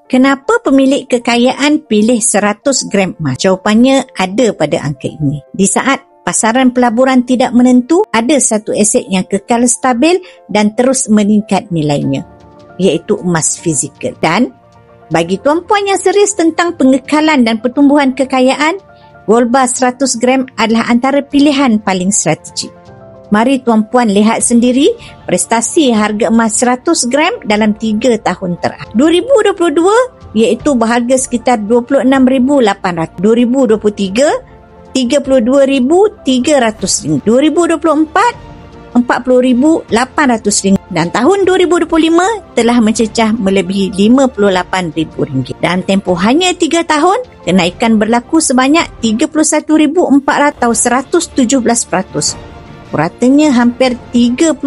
Kenapa pemilik kekayaan pilih 100 gram emas? Jawapannya ada pada angka ini. Di saat pasaran pelaburan tidak menentu, ada satu aset yang kekal stabil dan terus meningkat nilainya, iaitu emas fizikal. Dan bagi tuan-puan yang serius tentang pengekalan dan pertumbuhan kekayaan, gold bar 100 gram adalah antara pilihan paling strategik. Mari tuan-puan lihat sendiri prestasi harga emas 100 gram dalam 3 tahun terakhir. 2022 iaitu berharga sekitar RM26,800. 2023 RM32,300. 2024 RM40,800 dan tahun 2025 telah mencecah melebihi RM58,000. Dalam tempoh hanya 3 tahun, kenaikan berlaku sebanyak 31,400 atau 117%. Ratanya hampir 39%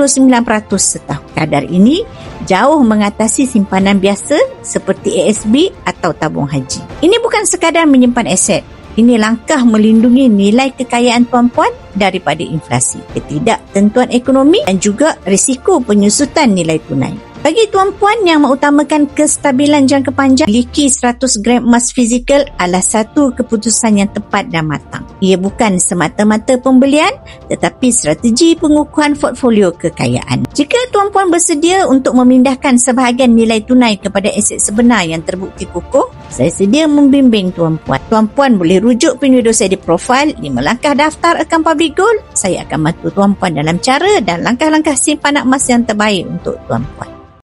setahun. Kadar ini jauh mengatasi simpanan biasa seperti ASB atau tabung haji. Ini bukan sekadar menyimpan aset. Ini langkah melindungi nilai kekayaan tuan-puan daripada inflasi, ketidaktentuan ekonomi dan juga risiko penyusutan nilai tunai. Bagi tuan-puan yang mengutamakan kestabilan jangka panjang, miliki 100 gram emas fizikal adalah satu keputusan yang tepat dan matang. Ia bukan semata-mata pembelian tetapi strategi pengukuhan portfolio kekayaan. Jika tuan-puan bersedia untuk memindahkan sebahagian nilai tunai kepada aset sebenar yang terbukti kukuh, saya sedia membimbing tuan-puan. Tuan-puan boleh rujuk penvideo saya di profil 5 langkah daftar akaun Public Gold. Saya akan bantu tuan-puan dalam cara dan langkah-langkah simpanan emas yang terbaik untuk tuan-puan.